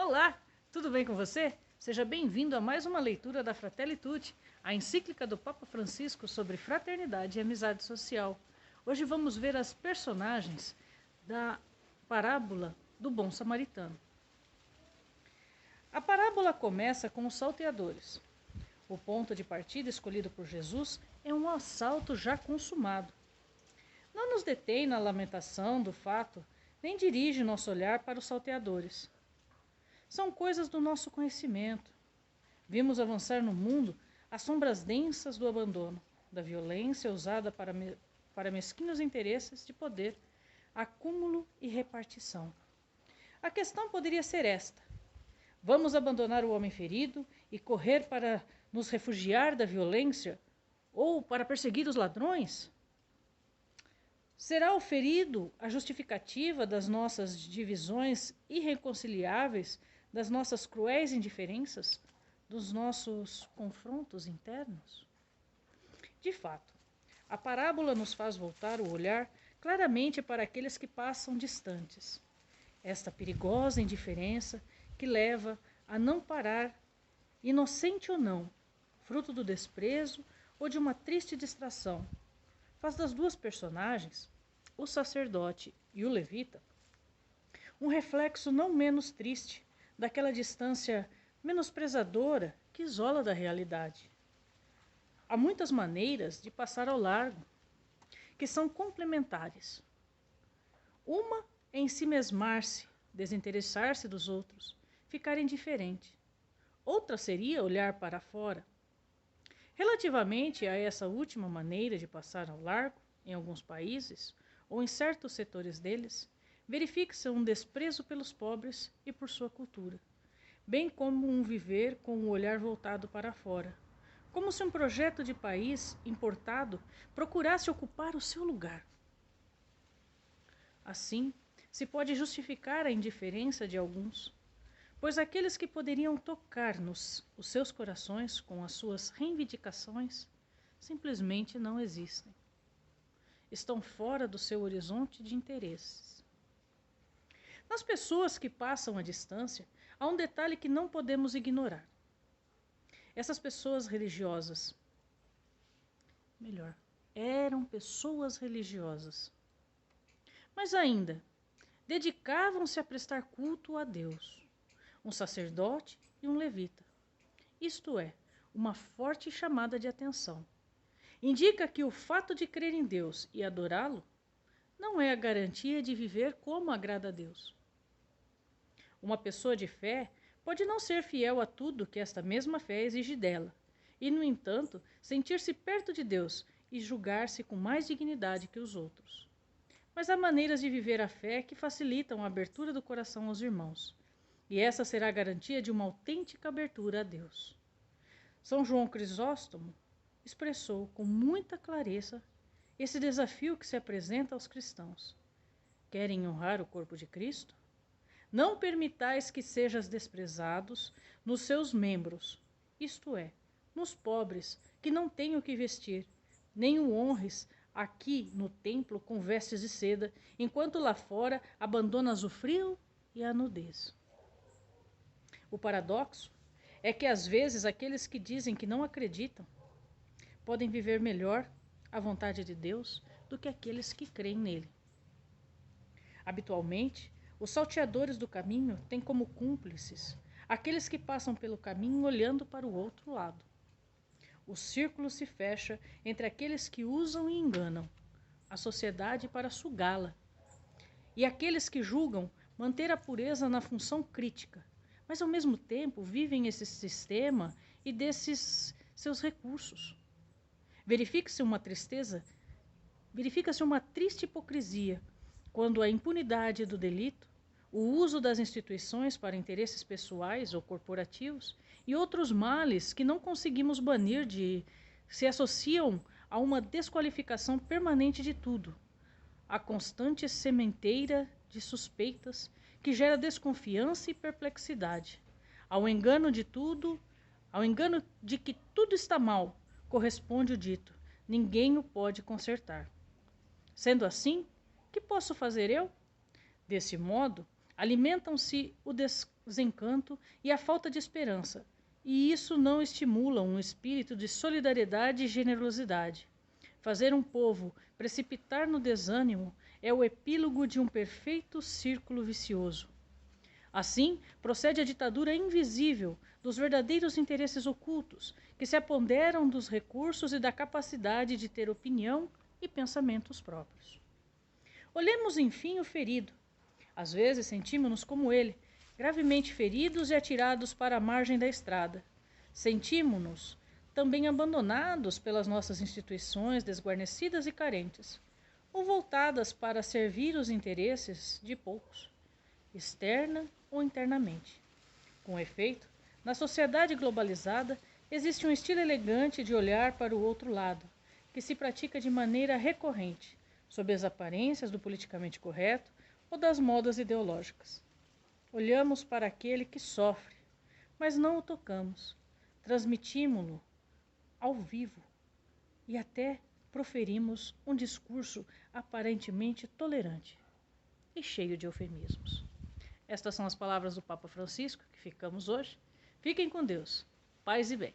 Olá, tudo bem com você? Seja bem-vindo a mais uma leitura da Fratelli Tutti, a encíclica do Papa Francisco sobre fraternidade e amizade social. Hoje vamos ver as personagens da parábola do Bom Samaritano. A parábola começa com os salteadores. O ponto de partida escolhido por Jesus é um assalto já consumado. Não nos detém na lamentação do fato, nem dirige nosso olhar para os salteadores. São coisas do nosso conhecimento. Vimos avançar no mundo as sombras densas do abandono, da violência usada para mesquinhos interesses de poder, acúmulo e repartição. A questão poderia ser esta: vamos abandonar o homem ferido e correr para nos refugiar da violência ou para perseguir os ladrões? Será o ferido a justificativa das nossas divisões irreconciliáveis, das nossas cruéis indiferenças, dos nossos confrontos internos? De fato, a parábola nos faz voltar o olhar claramente para aqueles que passam distantes. Esta perigosa indiferença que leva a não parar, inocente ou não, fruto do desprezo ou de uma triste distração, faz das duas personagens, o sacerdote e o levita, um reflexo não menos triste daquela distância menosprezadora que isola da realidade. Há muitas maneiras de passar ao largo, que são complementares. Uma é ensimesmar-se, desinteressar-se dos outros, ficar indiferente. Outra seria olhar para fora. Relativamente a essa última maneira de passar ao largo, em alguns países, ou em certos setores deles, verifica-se um desprezo pelos pobres e por sua cultura, bem como um viver com o olhar voltado para fora, como se um projeto de país importado procurasse ocupar o seu lugar. Assim, se pode justificar a indiferença de alguns, pois aqueles que poderiam tocar os seus corações com as suas reivindicações simplesmente não existem. Estão fora do seu horizonte de interesses. Nas pessoas que passam à distância, há um detalhe que não podemos ignorar. Essas pessoas religiosas, eram pessoas religiosas, mas ainda dedicavam-se a prestar culto a Deus, um sacerdote e um levita. Isto é, uma forte chamada de atenção. Indica que o fato de crer em Deus e adorá-lo não é a garantia de viver como agrada a Deus. Uma pessoa de fé pode não ser fiel a tudo que esta mesma fé exige dela, e, no entanto, sentir-se perto de Deus e julgar-se com mais dignidade que os outros. Mas há maneiras de viver a fé que facilitam a abertura do coração aos irmãos, e essa será a garantia de uma autêntica abertura a Deus. São João Crisóstomo expressou com muita clareza esse desafio que se apresenta aos cristãos. Querem honrar o corpo de Cristo? Não permitais que sejais desprezados nos seus membros, isto é, nos pobres, que não têm o que vestir, nem o honres aqui no templo com vestes de seda, enquanto lá fora abandonas o frio e a nudez. O paradoxo é que às vezes aqueles que dizem que não acreditam podem viver melhor a vontade de Deus do que aqueles que creem nele. Habitualmente, os salteadores do caminho têm como cúmplices aqueles que passam pelo caminho olhando para o outro lado. O círculo se fecha entre aqueles que usam e enganam a sociedade para sugá-la, e aqueles que julgam manter a pureza na função crítica, mas ao mesmo tempo vivem esse sistema e desses seus recursos. Verifica-se uma triste hipocrisia quando a impunidade do delito, o uso das instituições para interesses pessoais ou corporativos e outros males que não conseguimos banir se associam a uma desqualificação permanente de tudo, a constante sementeira de suspeitas que gera desconfiança e perplexidade, ao engano de que tudo está mal, corresponde o dito: ninguém o pode consertar. Sendo assim, que posso fazer eu? Desse modo, Alimentam-se o desencanto e a falta de esperança, e isso não estimula um espírito de solidariedade e generosidade. Fazer um povo precipitar no desânimo é o epílogo de um perfeito círculo vicioso. Assim, procede a ditadura invisível dos verdadeiros interesses ocultos, que se apoderam dos recursos e da capacidade de ter opinião e pensamentos próprios. Olhemos, enfim, o ferido. Às vezes sentimos-nos como ele, gravemente feridos e atirados para a margem da estrada. Sentimos-nos também abandonados pelas nossas instituições desguarnecidas e carentes, ou voltadas para servir os interesses de poucos, externa ou internamente. Com efeito, na sociedade globalizada, existe um estilo elegante de olhar para o outro lado, que se pratica de maneira recorrente, sob as aparências do politicamente correto ou das modas ideológicas. Olhamos para aquele que sofre, mas não o tocamos. Transmitimos-lo ao vivo e até proferimos um discurso aparentemente tolerante e cheio de eufemismos. Estas são as palavras do Papa Francisco que ficamos hoje. Fiquem com Deus. Paz e bem.